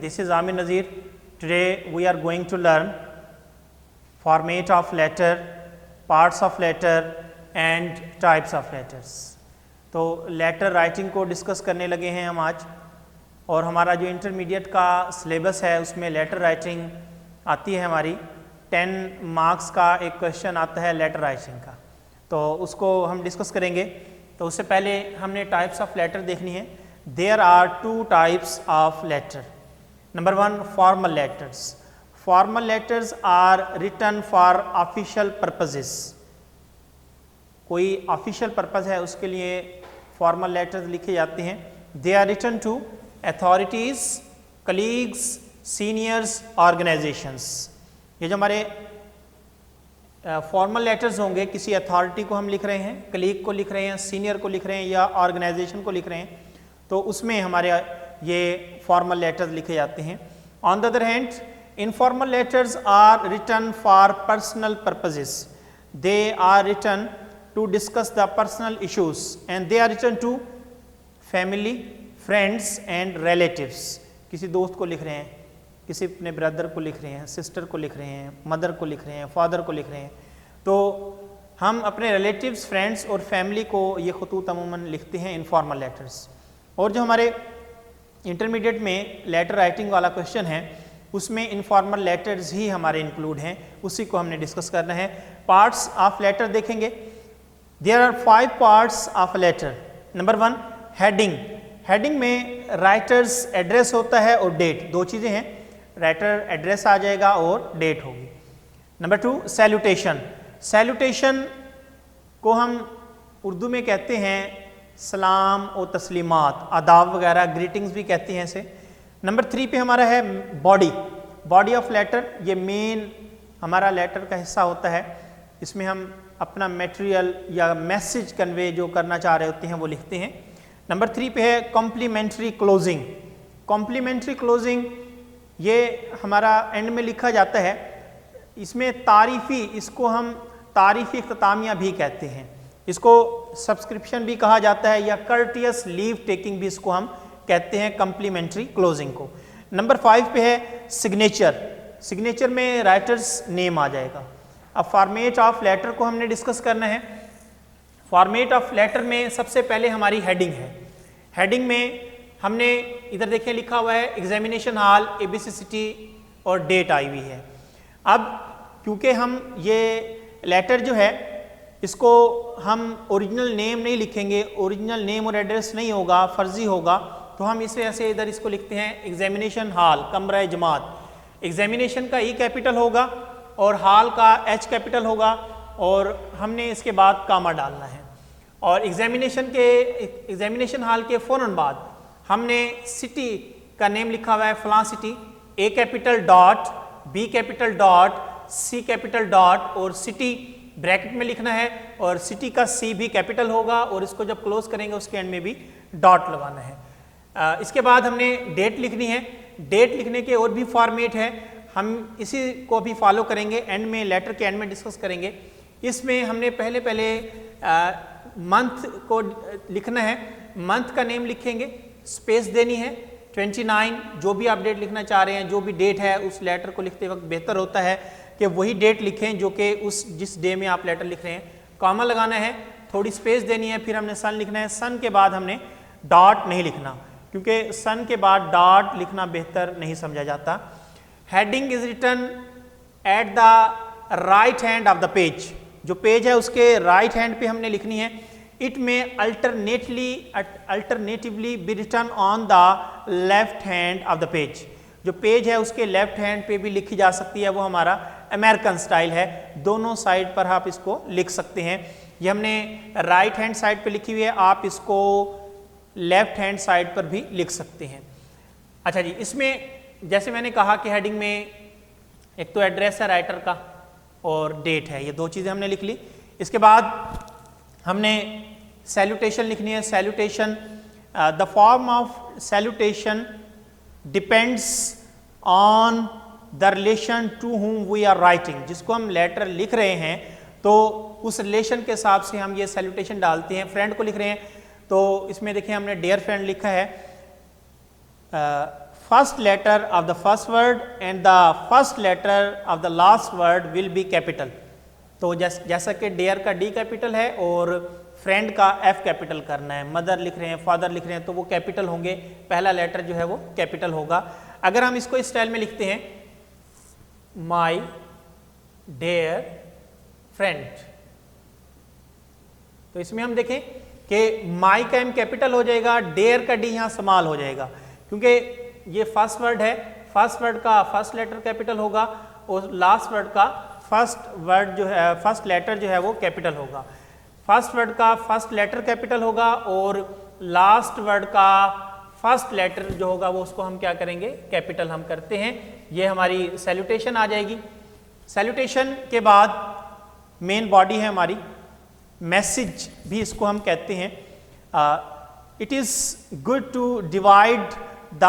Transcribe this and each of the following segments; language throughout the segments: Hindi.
this is Amir Nazir. Today we are going to learn format of letter, parts of letter and types of letters. तो लेटर राइटिंग को डिस्कस करने लगे हैं हम आज, और हमारा जो इंटरमीडिएट का सिलेबस है उसमें लेटर राइटिंग आती है हमारी 10 मार्क्स का एक क्वेश्चन आता है लेटर राइटिंग का, तो उसको हम डिस्कस करेंगे। तो उससे पहले हमने टाइप्स ऑफ लेटर देखनी है। There are 2 types of letter. Number 1 formal letters. Formal letters are written for official purposes. कोई ऑफिशियल पर्पस है उसके लिए फॉर्मल लेटर्स लिखे जाते हैं। They are written to authorities, colleagues, seniors, organisations. ये जो हमारे फॉर्मल लेटर्स होंगे, किसी अथॉरिटी को हम लिख रहे हैं, कलीग को लिख रहे हैं, सीनियर को लिख रहे हैं या ऑर्गेनाइजेशन को लिख रहे हैं, तो उसमें हमारे ये फॉर्मल लेटर्स लिखे जाते हैं। On the other hand informal letters are written for personal purposes. They are written to discuss the personal issues and they are written to family, friends and relatives. किसी दोस्त को लिख रहे हैं, किसी अपने ब्रदर को लिख रहे हैं, सिस्टर को लिख रहे हैं, मदर को लिख रहे हैं, फादर को लिख रहे हैं, तो हम अपने रिलेटिव्स, फ्रेंड्स और फैमिली को ये खतूत अमूमन लिखते हैं इनफॉर्मल लेटर्स। और जो हमारे इंटरमीडिएट में लेटर राइटिंग वाला क्वेश्चन है उसमें इनफॉर्मल लेटर्स ही हमारे इंक्लूड हैं, उसी को हमने डिस्कस करना है। पार्ट्स ऑफ लेटर देखेंगे। There are 5 parts of letter. Number 1 heading. Heading में राइटर्स एड्रेस होता है और डेट, दो चीज़ें हैं, राइटर एड्रेस आ जाएगा और डेट होगी। Number 2 salutation. सैल्यूटेशन को हम उर्दू में कहते हैं सलाम और तस्लीमात, आदाब वगैरह, ग्रीटिंग्स भी कहते हैं इसे। नंबर 3 पे हमारा है बॉडी। बॉडी ऑफ लेटर, ये मेन हमारा लेटर का हिस्सा होता है, इसमें हम अपना मटेरियल या मैसेज कन्वे जो करना चाह रहे होते हैं वो लिखते हैं। नंबर 3 पे है कॉम्प्लीमेंट्री क्लोजिंग। कॉम्प्लीमेंट्री क्लोजिंग ये हमारा एंड में लिखा जाता है, इसमें तारीफ़ी, इसको हम तारीफ़ी इख्तितामिया भी कहते हैं, इसको सब्सक्रिप्शन भी कहा जाता है या कर्टियस लीव टेकिंग भी इसको हम कहते हैं कॉम्प्लीमेंट्री क्लोजिंग को। नंबर 5 पे है सिग्नेचर। सिग्नेचर में राइटर्स नेम आ जाएगा। अब फॉर्मेट ऑफ लेटर को हमने डिस्कस करना है। फॉर्मेट ऑफ लेटर में सबसे पहले हमारी हेडिंग है। हेडिंग में हमने इधर देखिए लिखा हुआ है एग्जामिनेशन हॉल, ABC सिटी और डेट आई हुई है। अब क्योंकि हम ये लेटर जो है इसको हम ओरिजिनल नेम नहीं लिखेंगे, ओरिजिनल नेम और एड्रेस नहीं होगा, फर्जी होगा, तो हम इस वजह से इधर इसको लिखते हैं एग्जामिनेशन हॉल, कमरा जमात। एग्जामिनेशन का E कैपिटल होगा और हॉल का H कैपिटल होगा, और हमने इसके बाद कामा डालना है। और एग्जामिनेशन हॉल के फ़ौरन बाद हमने सिटी का नेम लिखा हुआ है फलां city, A capital dot, B capital dot, C capital dot और सिटी ब्रैकेट में लिखना है, और सिटी का C भी कैपिटल होगा, और इसको जब क्लोज करेंगे उसके एंड में भी डॉट लगाना है। इसके बाद हमने डेट लिखनी है। डेट लिखने के और भी फॉर्मेट है, हम इसी को भी फॉलो करेंगे, एंड में लेटर के एंड में डिस्कस करेंगे। इसमें हमने पहले मंथ को लिखना है। मंथ का नेम लिखेंगे, स्पेस देनी है 29, जो भी आप डेट लिखना चाह रहे हैं, जो भी डेट है उस लेटर को लिखते वक्त बेहतर होता है कि वही डेट लिखें जो कि जिस डे में आप लेटर लिख रहे हैं। कॉमा लगाना है, थोड़ी स्पेस देनी है, फिर हमने सन लिखना है। सन के बाद हमने डॉट नहीं लिखना, क्योंकि सन के बाद डॉट लिखना बेहतर नहीं समझा जाता। Heading is written at the right hand of the page. जो पेज है उसके राइट हैंड पे हमने लिखनी है। It may alternatively be written on the left hand of the page. जो पेज है उसके लेफ्ट हैंड पे भी लिखी जा सकती है, वो हमारा अमेरिकन स्टाइल है, दोनों साइड पर आप इसको लिख सकते हैं। ये हमने राइट हैंड साइड पे लिखी हुई है, आप इसको लेफ्ट हैंड साइड पर भी लिख सकते हैं। अच्छा जी, इसमें जैसे मैंने कहा कि हेडिंग में एक तो एड्रेस है राइटर का और डेट है, ये दो चीज़ें हमने लिख ली। इसके बाद हमने सैल्यूटेशन लिखनी है। Salutation, the form of salutation depends on the relation to whom we are writing. जिसको हम लेटर लिख रहे हैं तो उस रिलेशन के हिसाब से हम ये सैल्यूटेशन डालते हैं। फ्रेंड को लिख रहे हैं तो इसमें देखिए हमने डियर फ्रेंड लिखा है, first letter of the first word and the first letter of the last word will be capital। तो जैसा कि डेयर का डी कैपिटल है और फ्रेंड का एफ कैपिटल करना है, मदर लिख रहे हैं, फादर लिख रहे हैं, तो वो कैपिटल होंगे, पहला लेटर जो है वो कैपिटल होगा। अगर हम इसको इस स्टाइल में लिखते हैं, माई डेयर फ्रेंड, तो इसमें हम देखें कि माई का एम कैपिटल हो जाएगा, डेयर का डी यहाँ स्मॉल हो जाएगा, क्योंकि ये फर्स्ट वर्ड है, फर्स्ट वर्ड का फर्स्ट लेटर कैपिटल होगा और लास्ट वर्ड का फर्स्ट वर्ड जो है, फर्स्ट लेटर जो है वो कैपिटल होगा। फर्स्ट वर्ड का फर्स्ट लेटर कैपिटल होगा और लास्ट वर्ड का फर्स्ट लेटर जो होगा वो उसको हम क्या करेंगे, कैपिटल हम करते हैं। ये हमारी सैल्यूटेशन आ जाएगी। सैल्यूटेशन के बाद मेन बॉडी है हमारी, मैसेज भी इसको हम कहते हैं। It is good to divide the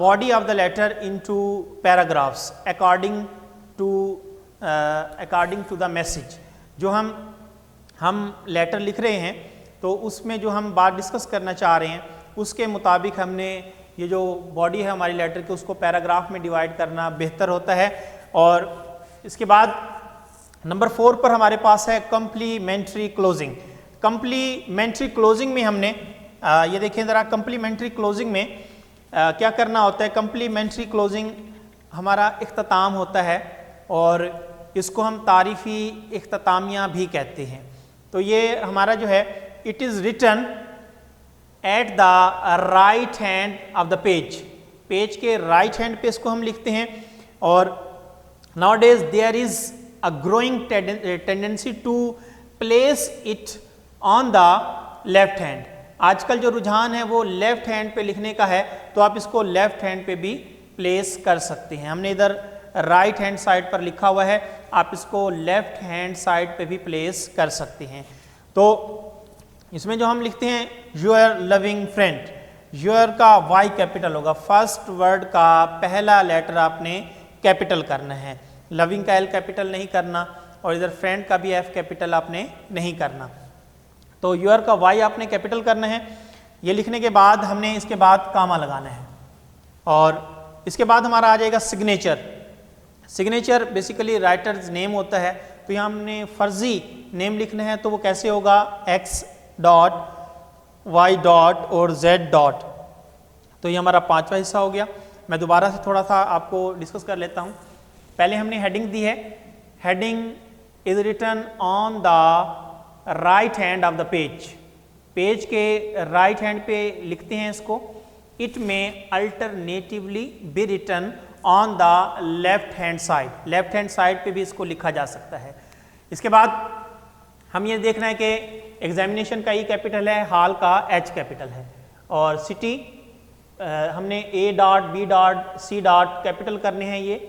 body of the letter into paragraphs according to the message. जो हम लेटर लिख रहे हैं तो उसमें जो हम बात डिस्कस करना चाह रहे हैं उसके मुताबिक हमने ये जो बॉडी है हमारी लेटर की उसको पैराग्राफ में डिवाइड करना बेहतर होता है। और इसके बाद नंबर 4 पर हमारे पास है कम्प्लीमेंट्री क्लोजिंग। कम्प्लीमेंट्री क्लोजिंग में हमने ये देखें ज़रा, कम्प्लीमेंट्री क्लोजिंग में क्या करना होता है। कम्प्लीमेंट्री क्लोजिंग हमारा इख्तिताम होता है और इसको हम तारीफ़ी इख्तितामिया भी कहते हैं। तो ये हमारा जो है, it is written at the right hand of the page, page के राइट हैंड पे इसको हम लिखते हैं। और nowadays there is a growing tendency to place it on the left hand. आजकल जो रुझान है वो लेफ्ट हैंड पे लिखने का है, तो आप इसको लेफ्ट हैंड पे भी प्लेस कर सकते हैं। हमने इधर राइट हैंड साइड पर लिखा हुआ है, आप इसको लेफ्ट हैंड साइड पे भी प्लेस कर सकते हैं। तो इसमें जो हम लिखते हैं योर लविंग फ्रेंड, योर का वाई कैपिटल होगा, फर्स्ट वर्ड का पहला लेटर आपने कैपिटल करना है, लविंग का एल कैपिटल नहीं करना और इधर फ्रेंड का भी एफ कैपिटल आपने नहीं करना। तो योर का वाई आपने कैपिटल करना है। ये लिखने के बाद हमने इसके बाद कामा लगाना है और इसके बाद हमारा आ जाएगा signature. Signature basically writers name होता है, तो यहाँ हमने फर्जी नेम लिखना है, तो वो कैसे होगा, एक्स डॉट वाई डॉट और जेड डॉट। तो ये हमारा 5वां हिस्सा हो गया। मैं दोबारा से थोड़ा सा आपको डिस्कस कर लेता हूँ। पहले हमने हेडिंग दी है, heading is written on the right hand of the page, page के राइट हैंड पे लिखते हैं इसको। It may alternatively be written on the left hand side, left hand side पे भी इसको लिखा जा सकता है। इसके बाद हम ये देखना है कि एग्जामिनेशन का ई कैपिटल है, हाल का एच कैपिटल है और सिटी हमने A dot B dot C dot capital करने हैं ये,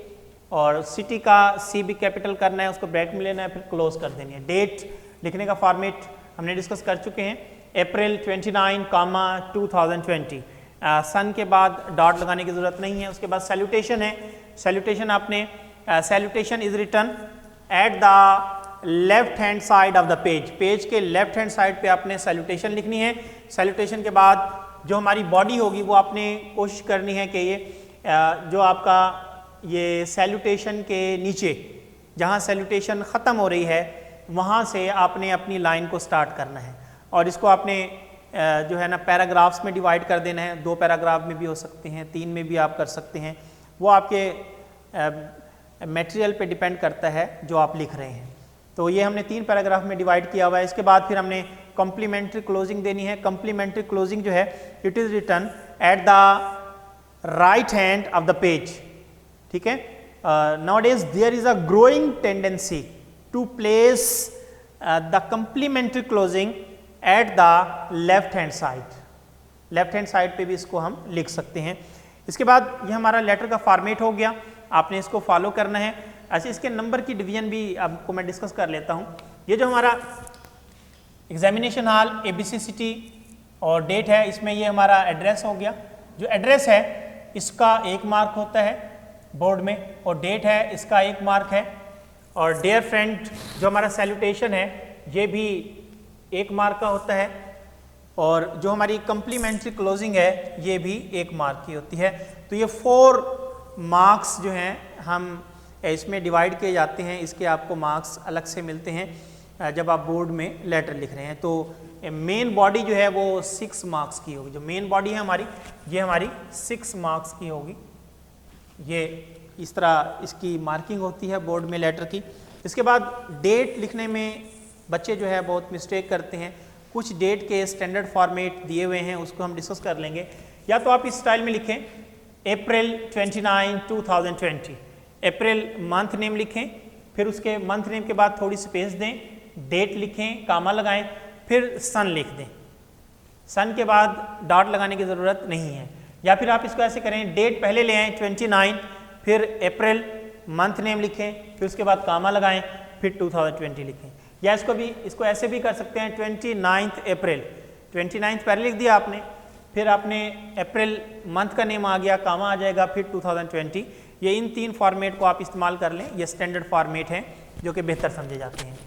और सिटी का सी भी कैपिटल करना है, उसको ब्रैकेट में लेना है, फिर क्लोज कर देनी है। डेट लिखने का फॉर्मेट हमने डिस्कस कर चुके हैं, अप्रैल 29, 2020। सन के बाद डॉट लगाने की ज़रूरत नहीं है। उसके बाद सैल्यूटेशन है, सैल्यूटेशन आपने salutation is written at the left hand side of the page, page के लेफ्ट हैंड साइड पे आपने सैल्यूटेशन लिखनी है। सैल्यूटेशन के बाद जो हमारी बॉडी होगी वो आपने कोशिश करनी है कि ये जो आपका ये सैल्यूटेशन के नीचे जहाँ सैल्यूटेशन ख़त्म हो रही है वहाँ से आपने अपनी लाइन को स्टार्ट करना है और इसको आपने जो है ना पैराग्राफ्स में डिवाइड कर देना है। 2 पैराग्राफ में भी हो सकते हैं, 3 में भी आप कर सकते हैं, वो आपके मटेरियल पे डिपेंड करता है जो आप लिख रहे हैं। तो ये हमने 3 पैराग्राफ में डिवाइड किया हुआ है। इसके बाद फिर हमने कॉम्प्लीमेंट्री क्लोजिंग देनी है। कॉम्प्लीमेंट्री क्लोजिंग जो है, it is written at the right hand of the page, ठीक है। Nowadays there is a growing tendency to place the complimentary closing at the left hand side, left hand side पे भी इसको हम लिख सकते हैं। इसके बाद ये हमारा लेटर का फॉर्मेट हो गया, आपने इसको फॉलो करना है। अच्छा, इसके नंबर की डिवीजन भी आपको मैं डिस्कस कर लेता हूँ। ये जो हमारा एग्जामिनेशन हॉल ABC सिटी और डेट है, इसमें ये हमारा एड्रेस हो गया। जो एड्रेस है इसका 1 मार्क होता है बोर्ड में और डेट है इसका 1 मार्क है। और डियर फ्रेंड जो हमारा सैल्यूटेशन है ये भी 1 मार्क का होता है। और जो हमारी कम्प्लीमेंट्री क्लोजिंग है ये भी 1 मार्क की होती है। तो ये 4 मार्क्स जो हैं हम इसमें डिवाइड किए जाते हैं, इसके आपको मार्क्स अलग से मिलते हैं जब आप बोर्ड में लेटर लिख रहे हैं। तो मेन बॉडी जो है वो 6 मार्क्स की होगी। जो मेन बॉडी है हमारी, ये हमारी 6 मार्क्स की होगी। ये इस तरह इसकी मार्किंग होती है बोर्ड में लेटर की। इसके बाद डेट लिखने में बच्चे जो है बहुत मिस्टेक करते हैं। कुछ डेट के स्टैंडर्ड फॉर्मेट दिए हुए हैं, उसको हम डिस्कस कर लेंगे। या तो आप इस स्टाइल में लिखें अप्रैल 29, 2020, अप्रैल मंथ नेम लिखें, फिर उसके मंथ नेम के बाद थोड़ी स्पेस दें, डेट लिखें, कामा लगाएं, फिर सन लिख दें। सन के बाद डॉट लगाने की ज़रूरत नहीं है। या फिर आप इसको ऐसे करें, डेट पहले ले आएँ 29, फिर अप्रैल मंथ नेम लिखें, फिर उसके बाद कामा लगाएं, फिर 2020 लिखें। या इसको ऐसे भी कर सकते हैं 29 अप्रैल, 29 पहले लिख दिया आपने, फिर आपने अप्रैल मंथ का नेम आ गया, कामा आ जाएगा, फिर 2020। ये इन 3 फॉर्मेट को आप इस्तेमाल कर लें, ये स्टैंडर्ड फॉर्मेट हैं जो कि बेहतर समझे जाते हैं।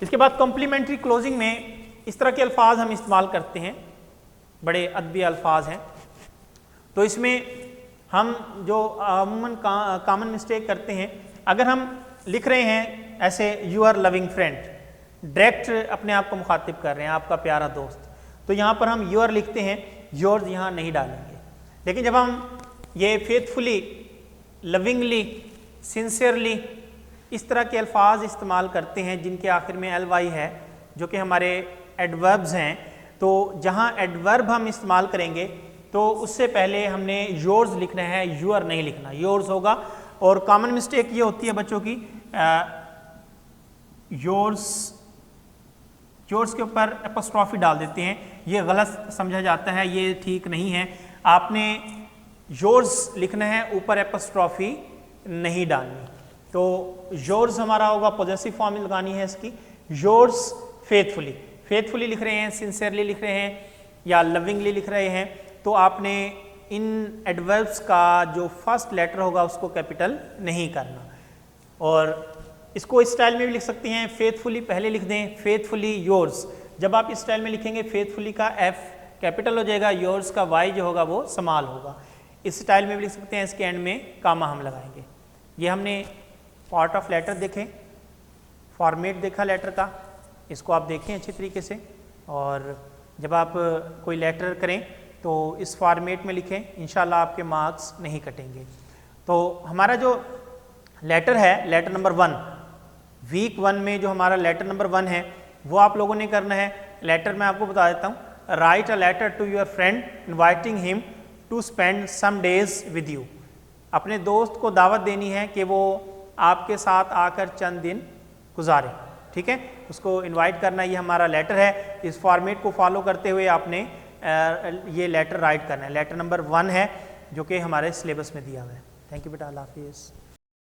इसके बाद कॉम्प्लीमेंट्री क्लोजिंग में इस तरह के अल्फाज हम इस्तेमाल करते हैं, बड़े अदबी अल्फाज हैं। तो इसमें हम जो अमूमन कॉमन मिस्टेक करते हैं, अगर हम लिख रहे हैं ऐसे यूर लविंग फ्रेंड, डायरेक्ट अपने आप को मुखातिब कर रहे हैं, आपका प्यारा दोस्त, तो यहाँ पर हम यूर लिखते हैं, योर्स यहाँ नहीं डालेंगे। लेकिन जब हम ये फेथफुली, लविंगली, सिंसियरली इस तरह के अल्फाज इस्तेमाल करते हैं जिनके आखिर में ly है, जो कि हमारे एडवर्ब्स हैं, तो जहाँ एडवर्ब हम इस्तेमाल करेंगे तो उससे पहले हमने योर्स लिखना है, यूर नहीं लिखना, योर्स होगा। और कॉमन मिस्टेक ये होती है बच्चों की, योर्स के ऊपर एपोस्ट्रॉफी डाल देते हैं, ये गलत समझा जाता है, ये ठीक नहीं है। आपने योर्स लिखना है, ऊपर एपोस्ट्रॉफी नहीं डालनी। तो योर्स हमारा होगा, पॉजेसिव फॉर्म में लगानी है इसकी, योर्स फेथफुली, फेथफुली लिख रहे हैं, सिंसियरली लिख रहे हैं या लविंगली लिख रहे हैं, तो आपने इन एडवर्ब्स का जो फर्स्ट लेटर होगा उसको कैपिटल नहीं करना। और इसको इस स्टाइल में भी लिख सकते हैं, फेथफुली पहले लिख दें, फेथफुली योर्स। जब आप इस स्टाइल में लिखेंगे फेथफुली का F कैपिटल हो जाएगा, योर्स का Y जो होगा वो स्मॉल होगा। इस स्टाइल में भी लिख सकते हैं, इसके एंड में कामा हम लगाएंगे। ये हमने पार्ट ऑफ लेटर देखें, फॉर्मेट देखा लेटर का, इसको आप देखें अच्छी तरीके से। और जब आप कोई लेटर करें तो इस फॉर्मेट में लिखें, इंशाल्लाह आपके मार्क्स नहीं कटेंगे। तो हमारा जो लेटर है, लेटर नंबर 1, वीक 1 में जो हमारा लेटर नंबर 1 है वो आप लोगों ने करना है। लेटर मैं आपको बता देता हूँ, write a letter to your friend inviting him to spend some days with you. अपने दोस्त को दावत देनी है कि वो आपके साथ आकर चंद दिन गुजारे, ठीक है, उसको इनवाइट करना, ये हमारा लेटर है। इस फॉर्मेट को फॉलो करते हुए आपने ये लेटर राइट करना है। लेटर नंबर 1 है जो कि हमारे सिलेबस में दिया हुआ है। थैंक यू बेटा, अल्लाह हाफिज़।